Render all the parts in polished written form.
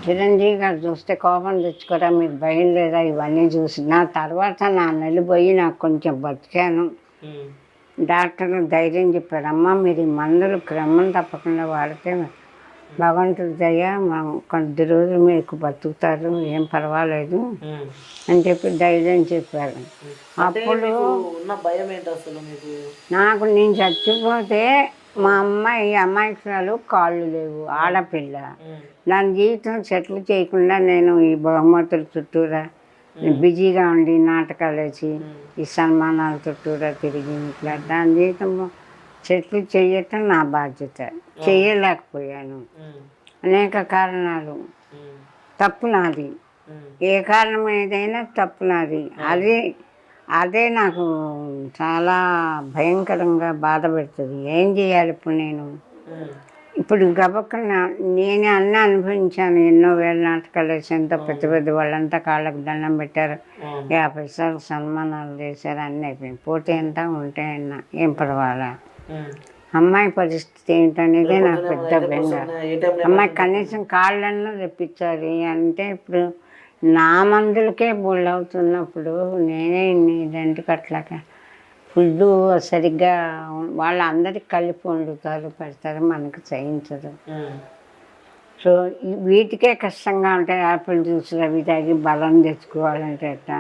చిరంజీవి గారు చూస్తే కోపం తెచ్చుకోరా, మీకు భయం లేదా ఇవన్నీ చూసి. నా తర్వాత నా నెలబోయి నాకు కొంచెం బతికాను. డాక్టర్లు ధైర్యం చెప్పారు, అమ్మ మీరు ఈ మందులు క్రమం తప్పకుండా వాడితే భగవంతుడి దయ కొద్ది రోజులు మీకు బతుకుతారు, ఏం పర్వాలేదు అని చెప్పి ధైర్యం చెప్పారు. అప్పుడు నాకు నేను చచ్చిపోతే మా అమ్మాయి అమాయకురాలు, కాళ్ళు లేవు, ఆడపిల్ల, నా జీవితం సెటిల్ చేయకుండా నేను ఈ బహుమతుల చుట్టూరా బిజీగా ఉండి నాటకాలు వేసి ఈ సన్మానాల చుట్టూరా తిరిగి ఇట్లా దాని జీవితం సెటిల్ చేయటం నా బాధ్యత. చేయలేకపోయాను, అనేక కారణాలు. తప్పు నాది, ఏ కారణం ఏదైనా తప్పు నాది. అదే నాకు చాలా భయంకరంగా బాధ పెడుతుంది. ఏం చేయాలి ఇప్పుడు నేను? ఇప్పుడు గబక్కన నేనే అన్నీ అనుభవించాను. ఎన్నో వేల నాటకాలు వేసి ఎంతో పెద్ద పెద్ద వాళ్ళంతా కాళ్ళకు దండం పెట్టారు, 50 సార్లు సన్మానాలు చేశారు, అన్నీ అయిపోయింది. పోతే ఎంత ఉంటే అన్నా ఏం పర్వాలా. అమ్మాయి పరిస్థితి ఏంటనేది నాకు పెద్ద బెంగ. అమ్మాయి కనీసం కాళ్ళల్లో తెప్పించాలి అంటే ఇప్పుడు నా మందులకే బోల్డ్ అవుతున్నప్పుడు నేనే ఇదంటికి అట్లాగా ఫుడ్ సరిగ్గా వాళ్ళు అందరికి కలిపి వండుతారు, పెడతారు, మనకు చేయించరు. సో వీటికే కష్టంగా ఉంటాయి. యాపిల్ జ్యూసులు అవి తాగి బలం తెచ్చుకోవాలంటే ఎట్టా.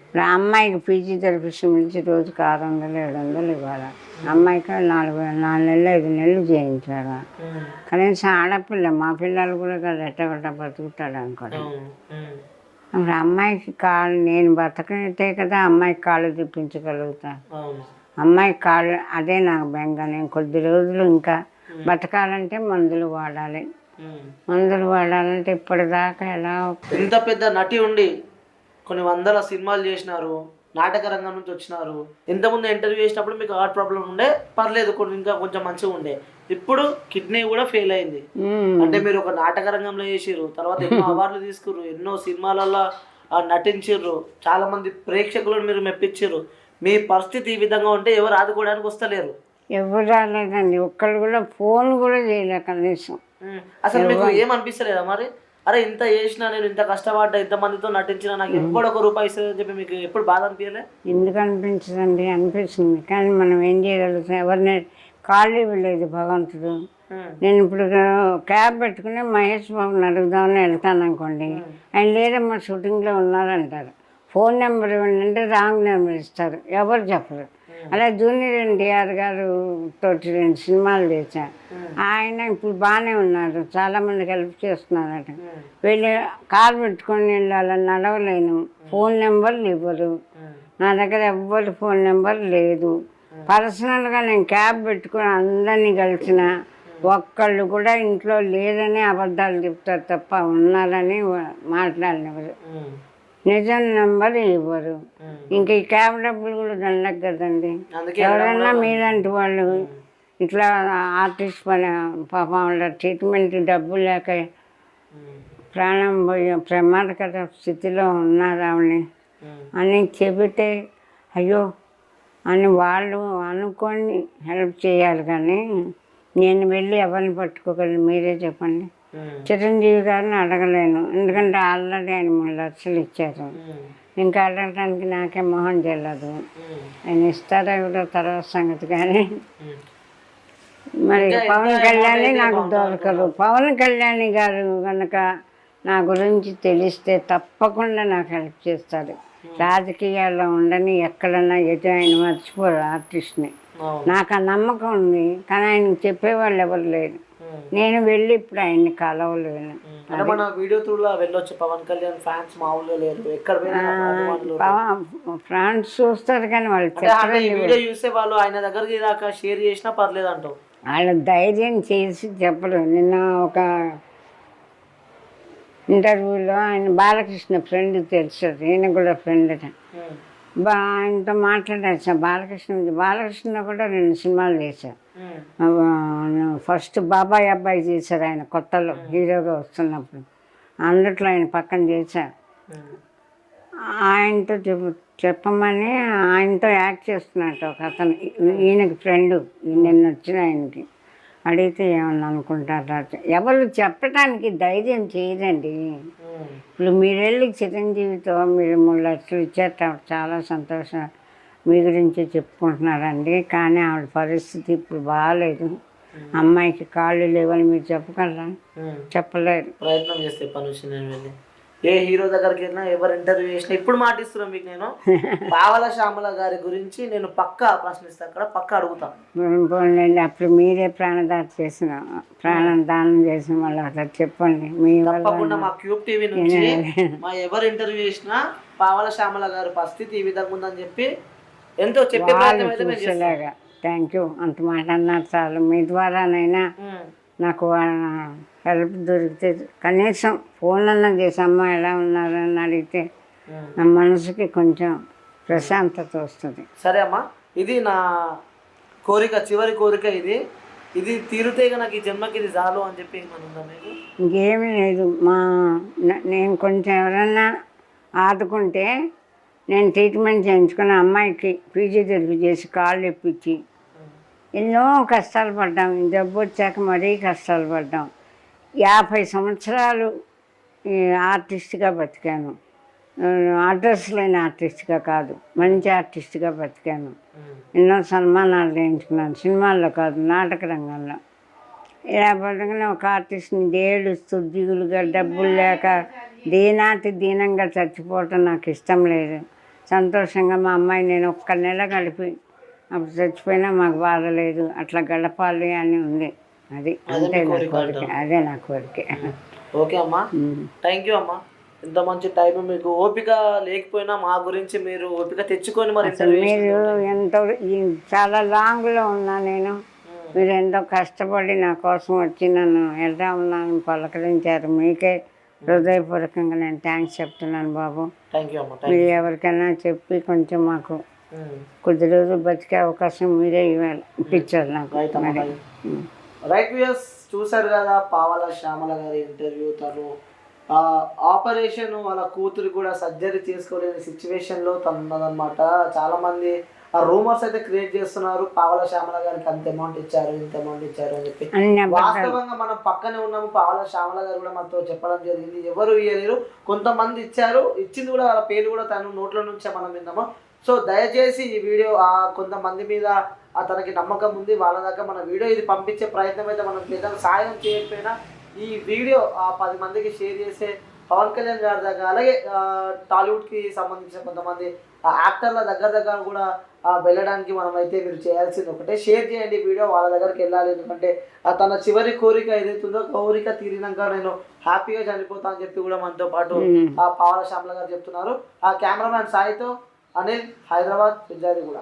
ఇప్పుడు అమ్మాయికి ఫిజియోథెరపిస్ట్ నుంచి రోజుకి 600, 700 ఇవ్వాలి. అమ్మాయికి 4 నెలలు 5 నెలలు చేయించాలి. కనీసం ఆడపిల్ల, మా పిల్లలు కూడా కదా ఎట్టగట్ట బతుకుతాడు అనుకోండి. అప్పుడు అమ్మాయికి కాళ్ళు, నేను బతకనితే కదా అమ్మాయికి కాళ్ళు తిప్పించగలుగుతా. అమ్మాయి కాళ్ళు, అదే నాకు బెంగ. నేను కొద్ది రోజులు ఇంకా బతకాలంటే మందులు వాడాలి. మందులు వాడాలంటే ఇప్పటిదాకా ఎలా. ఇంత పెద్ద నటి ఉండి కొన్ని వందల సినిమాలు చేసినారు, నాటక రంగం నుంచి వచ్చినారు. ఇంతకుముందు ఇంటర్వ్యూ చేసినప్పుడు మీకు హార్ట్ ప్రాబ్లం ఉండే, పర్లేదు ఇంకా కొంచెం మంచిగా ఉండే. ఇప్పుడు కిడ్నీ కూడా ఫెయిల్ అయింది. అంటే మీరు ఒక నాటక రంగంలో చేసిర్రు, తర్వాత ఎన్నో అవార్డులు తీసుకుర్రు, ఎన్నో సినిమాలలో నటించిర్రు, చాలా మంది ప్రేక్షకులను మీరు మెప్పించారు. మీ పరిస్థితి ఈ విధంగా ఉంటే ఎవరు ఆదుకోవడానికి వస్తలేరు. ఎవరు రాలేదండి, ఒక్కళ్ళు కూడా ఫోన్ కూడా చేయలే కనీసం. అసలు మీకు ఏమనిపిస్తలేదా మరి? అరే ఇంత చేసినా, నేను ఇంత కష్టపడ్డా, ఇంతమందితో నటించినా, నాకు ఎప్పుడు 1 రూపాయి ఇస్తుందని చెప్పి మీకు ఎప్పుడు బాధ అనిపించలే? ఎందుకు అనిపించదండి, అనిపిస్తుంది. కానీ మనం ఏం చేయగలుగుతాం? ఎవరిని కాళ్ళు ఇవ్వలేదు భగవంతుడు. నేను ఇప్పుడు క్యాబ్ పెట్టుకుని మహేష్ బాబుని అడుగుదామని వెళ్తాను అనుకోండి, ఆయన లేదమ్మా షూటింగ్లో ఉన్నారంటారు. ఫోన్ నెంబర్ ఇవ్వండి అంటే రాంగ్ నెంబర్ ఇస్తారు, ఎవరు చెప్పరు. అలా జూనియర్ ఎన్టీఆర్ గారు తోటి 2 సినిమాలు చేశాను. ఆయన ఇప్పుడు బాగానే ఉన్నారు, చాలామందికి హెల్ప్ చేస్తున్నారట. వెళ్ళి కారు పెట్టుకొని వెళ్ళాలని నడవలేను, ఫోన్ నెంబర్లు ఇవ్వరు. నా దగ్గర ఎవ్వరు ఫోన్ నెంబర్ లేదు. పర్సనల్గా నేను క్యాబ్ పెట్టుకొని అందరినీ కలిసిన ఒక్కళ్ళు కూడా ఇంట్లో లేదని అబద్ధాలు చెప్తారు తప్ప ఉన్నారని మాట్లాడినవారు. నిజం నెంబర్ ఇవ్వరు. ఇంకా ఈ క్యాబ్ డబ్బులు కూడా దండకు కదండి. ఎవరన్నా మీలాంటి వాళ్ళు ఇట్లా ఆర్టిస్ట్ పని పాపం వాళ్ళ ట్రీట్మెంట్ డబ్బు లేక ప్రాణం పోయి ప్రమాదకర స్థితిలో ఉన్నారామని అని చెబితే అయ్యో అని వాళ్ళు అనుకొని హెల్ప్ చేయాలి. కానీ నేను వెళ్ళి ఎవరిని పట్టుకోగలను, మీరే చెప్పండి. చిరంజీవి గారిని అడగలేను, ఎందుకంటే ఆల్రెడీ ఆయన 3 లక్షలు ఇచ్చారు. ఇంకా అడగడానికి నాకే మొహం చెల్లదు. ఆయన ఇస్తారా కూడా తర్వాత సంగతి. కానీ మరి పవన్ కళ్యాణ్ నాకు దొరకరు. పవన్ కళ్యాణ్ గారు కనుక నా గురించి తెలిస్తే తప్పకుండా నాకు హెల్ప్ చేస్తారు. రాజకీయాల్లో ఉండని, ఎక్కడన్నా ఎటు ఆయన మర్చిపోరు ఆర్టిస్ట్ని. నాకు ఆ నమ్మకం ఉంది. కానీ ఆయన చెప్పేవాళ్ళు ఎవరు లేరు. నేను వెళ్ళి ఇప్పుడు ఆయన్ని కలవలేను. ఫ్రాన్స్ చూస్తారు కానీ వాళ్ళు వాళ్ళు ఆయన దగ్గరికి దాకా షేర్ చేసినా పర్లేదు అంటావు. వాళ్ళు ధైర్యం చేసి చెప్పరు. నిన్న ఒక ఇంటర్వ్యూలో ఆయన బాలకృష్ణ ఫ్రెండ్ తెలుసు, ఈయన కూడా ఫ్రెండ్ అట. ఆయనతో మాట్లాడారు సార్ బాలకృష్ణ కూడా 2 సినిమాలు చేశారు. ఫస్ట్ బాబాయ్ అబ్బాయి చేశారు ఆయన కొత్తలో హీరోగా వస్తున్నప్పుడు, అందుట్లో ఆయన పక్కన చేశారు. ఆయనతో చెప్పమని ఆయనతో యాక్ట్ చేస్తున్నట్టు ఒక అతను, ఈయనకి ఫ్రెండు, నిన్న వచ్చిన ఆయనకి. అడిగితే ఏమన్నా అనుకుంటారా? ఎవరు చెప్పడానికి ధైర్యం చేయదండి. ఇప్పుడు మీరు వెళ్ళి చిరంజీవితో మీరు 3 లక్షలు ఇచ్చేట చాలా సంతోషం, మీ గురించి చెప్పుకుంటున్నారండి. కానీ ఆవిడ పరిస్థితి ఇప్పుడు బాగాలేదు, అమ్మాయికి కాళ్ళు లేవని మీరు చెప్పగలరా? చెప్పలేరు. ప్రయత్నం చేస్తే పని వచ్చి నేను వెళ్ళి ఏ హీరో దగ్గరికి వెళ్ళినా ఎవరు ఇంటర్వ్యూ చేసినా ఇప్పుడు మాటిస్తున్నాను మీకు నేను పావల శ్యామల గారి గురించి నేను పక్కా ప్రశ్నిస్తా, అక్కడ పక్కా అడుగుతా. పోలేండి, అప్పుడు మీరే ప్రాణం దానం చేసిన వాళ్ళు అట్లా చెప్పండి. మీ తప్పకుండా మా క్యూబ్ టీవీ నుంచి మా ఎవరు ఇంటర్వ్యూ చేసినా పావల శ్యామల గారి పరిస్థితి ఈ విధంగా ఉందని చెప్పి ఎంతో చెప్పే ప్రయత్నం అయితే మేము చేస్తాం. థ్యాంక్ యూ, అంత మాట అన్నారు చాలు. మీ ద్వారానైనా నాకు హెల్ప్ దొరికితే కనీసం ఫోన్ అన్నా చేసి అమ్మ ఎలా ఉన్నారని అడిగితే నా మనసుకి కొంచెం ప్రశాంతత వస్తుంది. సరే అమ్మా, ఇది నా కోరిక, చివరి కోరిక ఇది. ఇది తీరితే నాకు ఈ జన్మకి ఇది చాలు అని చెప్పి ఏమనుందా మీకు? ఇంకేమీ లేదు. నేను కొంచెం ఎవరన్నా ఆదుకుంటే నేను ట్రీట్మెంట్ చేయించుకున్న అమ్మాయికి ఫిజియోథెరపీ చేసి కాళ్ళు ఇప్పించి ఎన్నో కష్టాలు పడ్డాం. జబ్బు వచ్చాక మరీ కష్టాలు పడ్డాం. 50 సంవత్సరాలు ఆర్టిస్ట్గా బతికాను. అడ్రస్ లేని ఆర్టిస్ట్గా కాదు, మంచి ఆర్టిస్ట్గా బతికాను. ఎన్నో సన్మానాలు చేయించుకున్నాను, సినిమాల్లో కాదు నాటక రంగంలో. ఇలా బతకనే ఒక ఆర్టిస్ట్ని ఏడుస్తూ దిగులుగా డబ్బులు లేక దీనంగా చచ్చిపోవటం నాకు ఇష్టం లేదు. సంతోషంగా మా అమ్మాయి నేను 1 నెల కలిపి అప్పుడు చచ్చిపోయినా మాకు బాధ లేదు, అట్లా గడపాలి అని ఉంది. అది అంతే నా కోరిక, అదే నా కోరిక. ఓకే అమ్మా, థ్యాంక్ యూ అమ్మా. ఇంత మంచి టైం మీకు ఓపిక లేకపోయినా మా గురించి మీరు ఓపిక తెచ్చుకొని మరి మీరు ఎంతో చాలా లాంగ్లో ఉన్నా నేను, మీరు ఎంతో కష్టపడి నా కోసం వచ్చి నన్ను ఎలా ఉన్నాను పలకరించారు. మీకే హృదయపూర్వకంగా నేను థ్యాంక్స్ చెప్తున్నాను బాబు. థ్యాంక్ యూ అమ్మా. మీరు ఎవరికైనా చెప్పి కొంచెం మాకు కొద్ది రోజులు బతికే అవకాశం మీరే ఇవ్వాలి, ఇప్పించారు నాకు. రైట్ వ్యూయర్స్, చూశారు కదా పావల శ్యామల గారి ఇంటర్వ్యూ. తను ఆపరేషన్ వాళ్ళ కూతురు కూడా సర్జరీ చేసుకోలేని సిచ్యువేషన్లో తను ఉన్నదన్నమాట. చాలామంది ఆ రూమర్స్ అయితే క్రియేట్ చేస్తున్నారు, పావల శ్యామల గారికి అంత అమౌంట్ ఇచ్చారు, ఇంత అమౌంట్ ఇచ్చారు అని చెప్పి. వాస్తవంగా మనం పక్కనే ఉన్నాము, పావల శ్యామల గారు కూడా మనతో చెప్పడం జరిగింది ఎవరు ఇయ్యలేరు, కొంతమంది ఇచ్చారు, ఇచ్చింది కూడా వాళ్ళ పేరు కూడా తను నోట్ల నుంచే మనం విన్నాము. సో దయచేసి ఈ వీడియో కొంతమంది మీద తనకి నమ్మకం ఉంది, వాళ్ళ దాకా మన వీడియో ఇది పంపించే ప్రయత్నం అయితే మనం చేద్దాం. సాయం చేయకపోయినా ఈ వీడియో 10 మందికి షేర్ చేసే పవన్ కళ్యాణ్ గారి దగ్గర, అలాగే టాలీవుడ్కి సంబంధించిన కొంతమంది యాక్టర్ల దగ్గర కూడా వెళ్ళడానికి మనమైతే మీరు చేయాల్సింది ఒకటే, షేర్ చేయండి వీడియో, వాళ్ళ దగ్గరికి వెళ్ళాలి. ఎందుకంటే తన చివరి కోరిక ఏదైతుందో కోరిక తీరినాక నేను హ్యాపీగా చనిపోతా అని చెప్పి కూడా మనతో పాటు పావల శ్యామల గారు చెప్తున్నారు. కెమెరామ్యాన్ సాయితో అనిల్, హైదరాబాద్, విజయవాడ.